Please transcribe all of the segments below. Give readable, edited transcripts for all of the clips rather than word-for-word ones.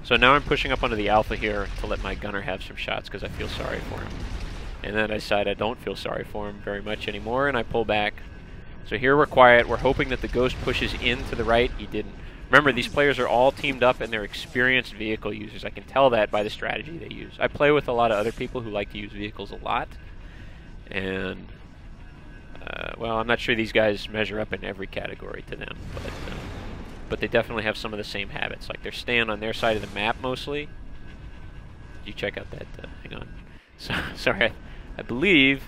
So now I'm pushing up onto the Alpha here to let my gunner have some shots because I feel sorry for him. And then I decide I don't feel sorry for him very much anymore, and I pull back. So here we're quiet. We're hoping that the Ghost pushes in to the right. He didn't. Remember, these players are all teamed up and they're experienced vehicle users. I can tell that by the strategy they use. I play with a lot of other people who like to use vehicles a lot. And, well, I'm not sure these guys measure up in every category to them. But they definitely have some of the same habits. Like, they're staying on their side of the map mostly. Did you check out that? Hang on. So, sorry, I believe...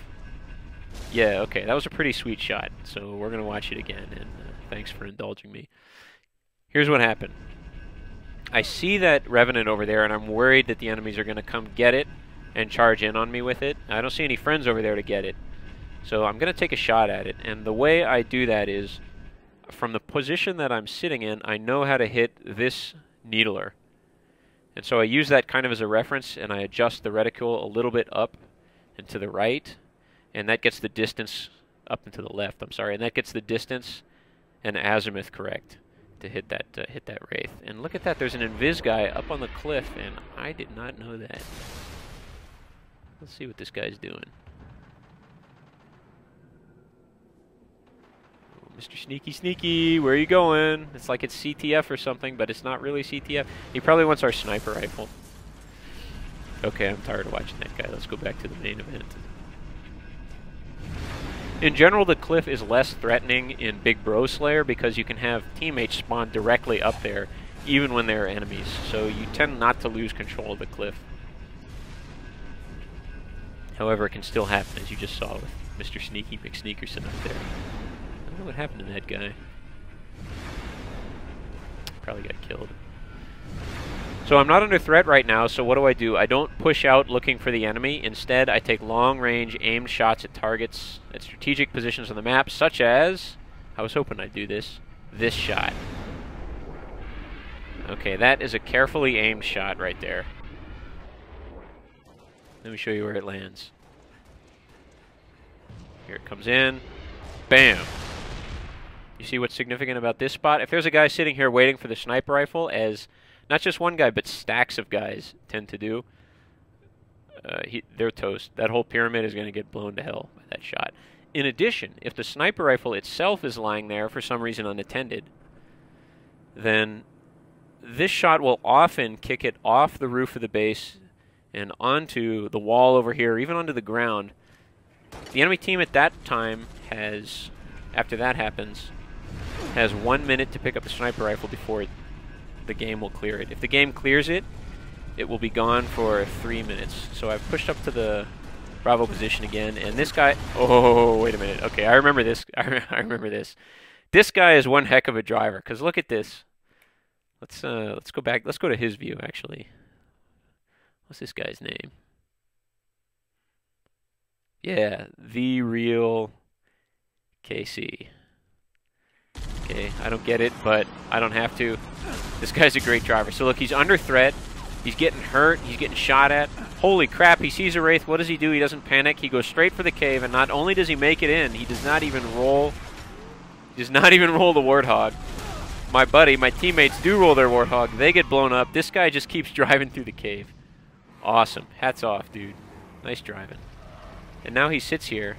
Yeah, okay, that was a pretty sweet shot. So we're going to watch it again, and thanks for indulging me. Here's what happened. I see that Revenant over there, and I'm worried that the enemies are going to come get it and charge in on me with it. I don't see any friends over there to get it. So I'm going to take a shot at it, and the way I do that is, from the position that I'm sitting in, I know how to hit this needler. And so I use that kind of as a reference, and I adjust the reticule a little bit up and to the right, and that gets the distance up and to the left, I'm sorry, and that gets the distance and azimuth correct to hit that Wraith. And look at that, there's an invis guy up on the cliff, and I did not know that. Let's see what this guy's doing. Mr. Sneaky Sneaky, where are you going? It's like it's CTF or something, but it's not really CTF. He probably wants our sniper rifle. Okay, I'm tired of watching that guy. Let's go back to the main event. In general, the cliff is less threatening in Big Bro Slayer because you can have teammates spawn directly up there, even when they're enemies. So you tend not to lose control of the cliff. However, it can still happen, as you just saw with Mr. Sneaky McSneakerson up there. I don't know what happened to that guy. Probably got killed. So I'm not under threat right now, so what do? I don't push out looking for the enemy. Instead, I take long-range aimed shots at targets at strategic positions on the map, such as... I was hoping I'd do this shot. Okay, that is a carefully aimed shot right there. Let me show you where it lands. Here it comes in. Bam! You see what's significant about this spot? If there's a guy sitting here waiting for the sniper rifle, as not just one guy, but stacks of guys tend to do, they're toast. That whole pyramid is going to get blown to hell by that shot. In addition, if the sniper rifle itself is lying there for some reason unattended, then this shot will often kick it off the roof of the base and onto the wall over here, even onto the ground. The enemy team at that time has, after that happens, has 1 minute to pick up the sniper rifle before the game will clear it. If the game clears it, it will be gone for 3 minutes. So I've pushed up to the Bravo position again, and this guy... Oh, wait a minute. Okay, I remember this. I remember this. This guy is one heck of a driver, because look at this. Let's go back. Let's go to his view, actually. What's this guy's name? Yeah, The Real KC. Okay, I don't get it, but I don't have to. This guy's a great driver. So look, he's under threat. He's getting hurt. He's getting shot at. Holy crap, he sees a Wraith. What does he do? He doesn't panic. He goes straight for the cave, and not only does he make it in, he does not even roll. He does not even roll the Warthog. My buddy, my teammates do roll their Warthog. They get blown up. This guy just keeps driving through the cave. Awesome. Hats off, dude. Nice driving. And now he sits here.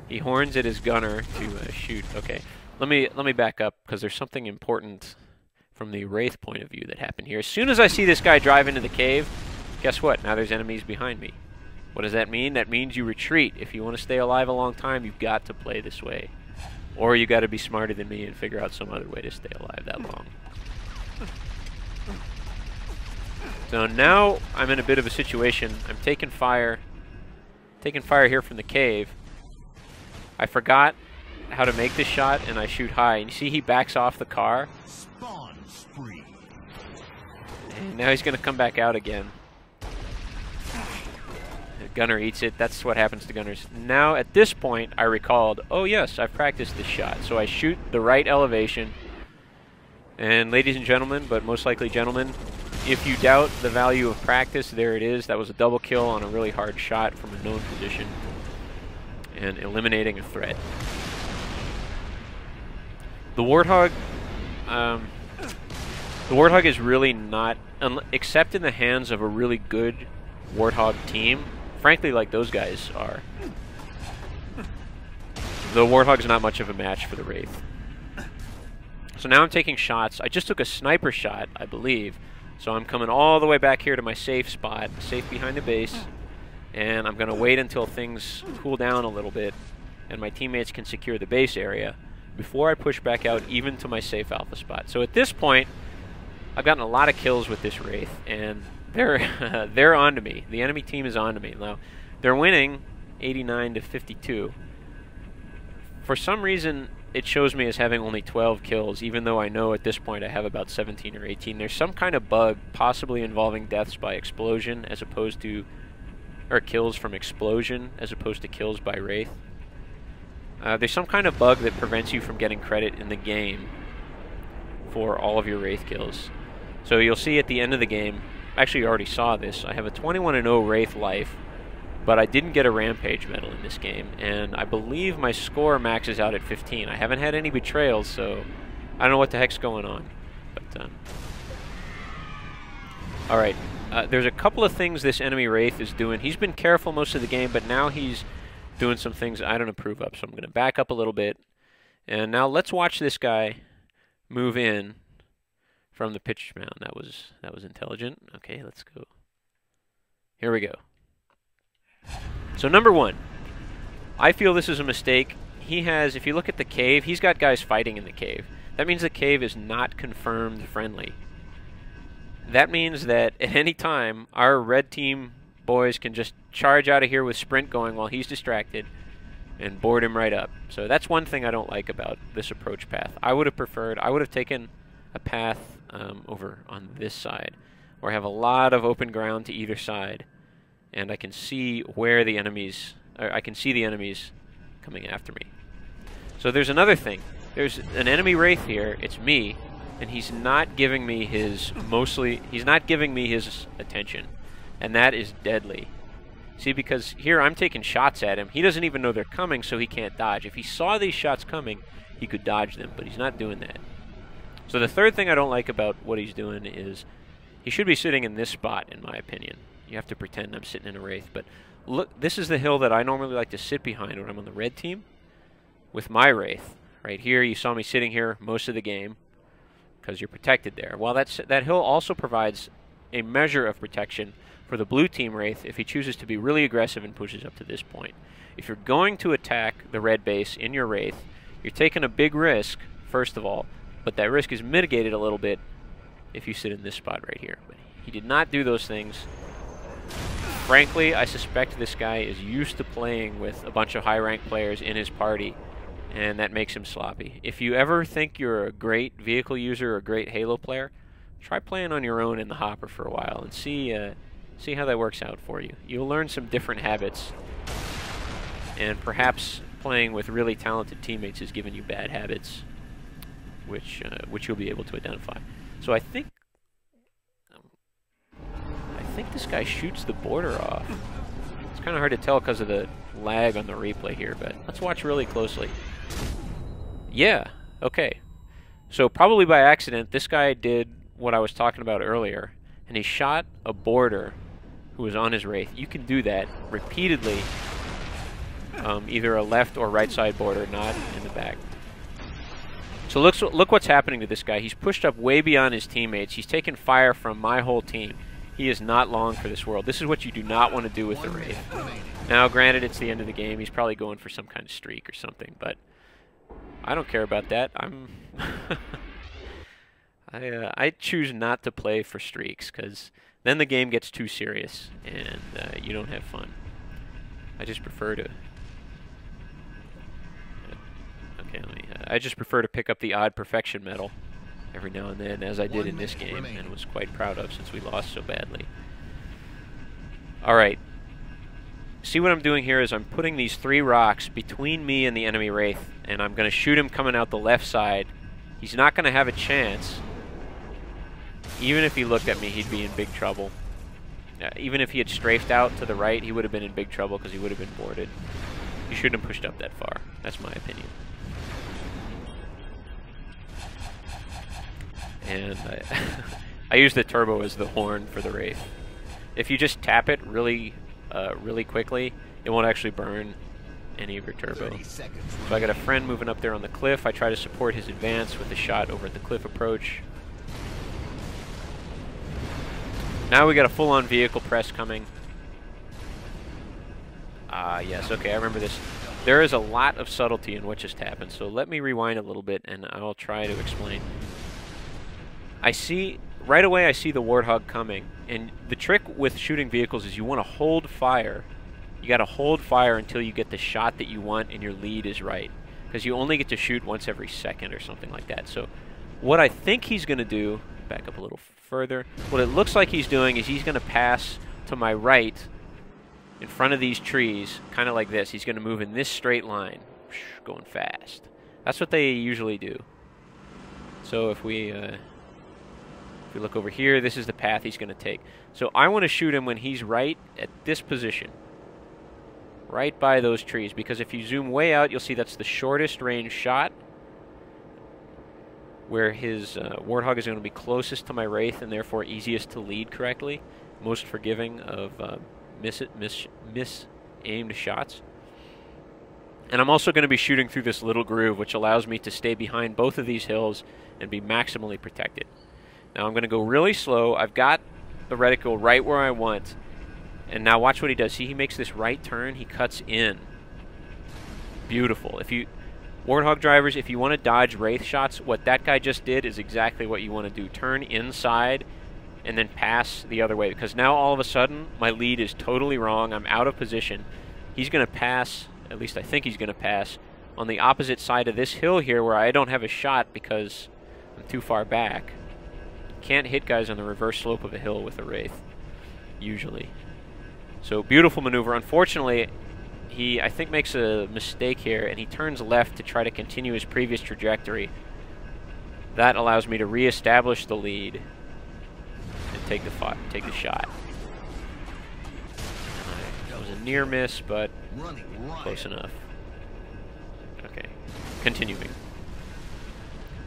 He horns at his gunner to shoot. Okay, let me back up because there's something important from the Wraith point of view that happened here. As soon as I see this guy drive into the cave, guess what? Now there's enemies behind me. What does that mean? That means you retreat. If you want to stay alive a long time, you've got to play this way. Or you got to be smarter than me and figure out some other way to stay alive that long. So now I'm in a bit of a situation. I'm taking fire here from the cave. I forgot how to make this shot, and I shoot high. And you see he backs off the car. Spawn spree. And now he's going to come back out again. The gunner eats it. That's what happens to gunners. Now, at this point, I recalled, oh yes, I've practiced this shot. So I shoot the right elevation. And ladies and gentlemen, but most likely gentlemen, if you doubt the value of practice, there it is. That was a double kill on a really hard shot from a known position. And eliminating a threat. The Warthog, The Warthog is really not, except in the hands of a really good Warthog team, frankly like those guys are, the Warthog's not much of a match for the Wraith. So now I'm taking shots. I just took a sniper shot, I believe. So I'm coming all the way back here to my safe spot, safe behind the base, and I'm going to wait until things cool down a little bit and my teammates can secure the base area before I push back out even to my safe alpha spot. So at this point, I've gotten a lot of kills with this Wraith, and they're they're onto me. The enemy team is onto me. Now, they're winning 89 to 52. For some reason, it shows me as having only 12 kills, even though I know at this point I have about 17 or 18. There's some kind of bug, possibly involving deaths by explosion as opposed to, or kills from explosion as opposed to kills by Wraith. There's some kind of bug that prevents you from getting credit in the game for all of your Wraith kills. So you'll see at the end of the game, actually you already saw this, I have a 21-0 Wraith life, but I didn't get a Rampage medal in this game, and I believe my score maxes out at 15. I haven't had any betrayals, so I don't know what the heck's going on. But alright, there's a couple of things this enemy Wraith is doing. He's been careful most of the game, but now he's doing some things I don't approve of, so I'm going to back up a little bit. And now let's watch this guy move in from the pitch mound. That was intelligent. Okay, let's go. Here we go. So number one, I feel this is a mistake. He has, if you look at the cave, he's got guys fighting in the cave. That means the cave is not confirmed friendly. That means that at any time, our red team boys can just charge out of here with sprint going while he's distracted and board him right up. So that's one thing I don't like about this approach path. I would have taken a path over on this side, where I have a lot of open ground to either side, and I can see where the enemies, I can see the enemies coming after me. So there's another thing. There's an enemy Wraith here, it's me, and he's not giving me his attention. And that is deadly. See, because here I'm taking shots at him. He doesn't even know they're coming, so he can't dodge. If he saw these shots coming, he could dodge them, but he's not doing that. So the third thing I don't like about what he's doing is he should be sitting in this spot, in my opinion. You have to pretend I'm sitting in a Wraith, but look, this is the hill that I normally like to sit behind when I'm on the red team with my Wraith. Right here, you saw me sitting here most of the game because you're protected there. Well, that hill also provides a measure of protection for the blue team Wraith if he chooses to be really aggressive and pushes up to this point. If you're going to attack the red base in your Wraith, you're taking a big risk, first of all, but that risk is mitigated a little bit if you sit in this spot right here. But he did not do those things. Frankly, I suspect this guy is used to playing with a bunch of high-ranked players in his party, and that makes him sloppy. If you ever think you're a great vehicle user or a great Halo player, try playing on your own in the hopper for a while and see how that works out for you. You'll learn some different habits, and perhaps playing with really talented teammates has given you bad habits, which you'll be able to identify. So I think this guy shoots the border off. It's kind of hard to tell because of the lag on the replay here, but let's watch really closely. Yeah, okay. So probably by accident, this guy did what I was talking about earlier, and he shot a border who was on his Wraith. You can do that repeatedly, either a left or right side border, not in the back. So look what's happening to this guy. He's pushed up way beyond his teammates. He's taken fire from my whole team. He is not long for this world. This is what you do not want to do with the Wraith. Now, granted, it's the end of the game. He's probably going for some kind of streak or something, but I don't care about that. I choose not to play for streaks, because then the game gets too serious, and you don't have fun. I just prefer to... I just prefer to pick up the odd perfection medal every now and then, as I did in this game, and was quite proud of since we lost so badly. Alright. See what I'm doing here is I'm putting these 3 rocks between me and the enemy Wraith, and I'm going to shoot him coming out the left side. He's not going to have a chance. Even if he looked at me, he'd be in big trouble. Even if he had strafed out to the right, he would have been in big trouble because he would have been boarded. He shouldn't have pushed up that far. That's my opinion. And I use the turbo as the horn for the Wraith. If you just tap it really quickly, it won't actually burn any of your turbo. So I got a friend moving up there on the cliff. I try to support his advance with the shot over at the cliff approach. Now we got a full-on vehicle press coming. Yes, okay, I remember this. There is a lot of subtlety in what just happened, so let me rewind a little bit and I'll try to explain. Right away I see the Warthog coming, and the trick with shooting vehicles is you want to hold fire. You got to hold fire until you get the shot that you want and your lead is right, because you only get to shoot once every second or something like that. So what I think he's going to do, back up a little further, what it looks like he's doing is he's going to pass to my right in front of these trees, kind of like this. He's going to move in this straight line, going fast. That's what they usually do. So if we look over here, this is the path he's going to take. So I want to shoot him when he's right at this position, right by those trees, because if you zoom way out, you'll see that's the shortest range shot, where his Warthog is going to be closest to my Wraith and therefore easiest to lead correctly, most forgiving of mis-aimed shots. And I'm also going to be shooting through this little groove, which allows me to stay behind both of these hills and be maximally protected. Now I'm going to go really slow. I've got the reticle right where I want. And now watch what he does. See, he makes this right turn. He cuts in. Beautiful. Warthog drivers, if you want to dodge Wraith shots, what that guy just did is exactly what you want to do. Turn inside and then pass the other way, because now all of a sudden my lead is totally wrong. I'm out of position. He's going to pass, at least I think he's going to pass, on the opposite side of this hill here where I don't have a shot because I'm too far back. Can't hit guys on the reverse slope of a hill with a Wraith, usually. So beautiful maneuver. Unfortunately, he, I think, makes a mistake here, and he turns left to try to continue his previous trajectory. That allows me to reestablish the lead and take the shot. That was a near miss, but close enough. Okay, continuing.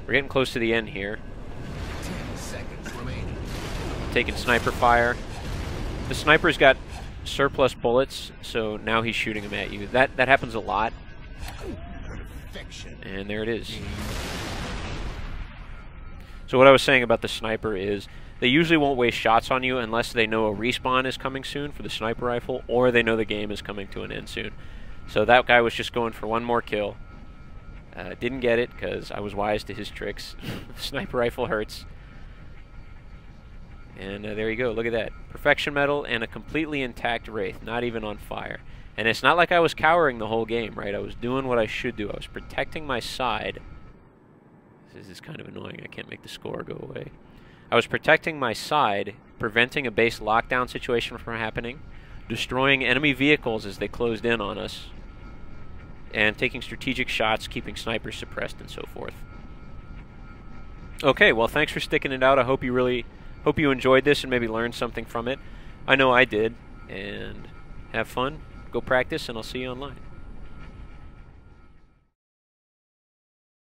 We're getting close to the end here. 10 seconds remaining. Taking sniper fire. The sniper's got surplus bullets, so now he's shooting them at you. That happens a lot. Perfection. And there it is. So what I was saying about the sniper is they usually won't waste shots on you unless they know a respawn is coming soon for the sniper rifle, or they know the game is coming to an end soon. So that guy was just going for one more kill. Didn't get it because I was wise to his tricks. Sniper rifle hurts. And there you go. Look at that. Perfection medal and a completely intact Wraith, not even on fire. And it's not like I was cowering the whole game, right? I was doing what I should do. I was protecting my side. This is kind of annoying. I can't make the score go away. I was protecting my side, preventing a base lockdown situation from happening, destroying enemy vehicles as they closed in on us, and taking strategic shots, keeping snipers suppressed, and so forth. Okay, well, thanks for sticking it out. I hope you enjoyed this and maybe learned something from it. I know I did. And have fun, go practice, and I'll see you online.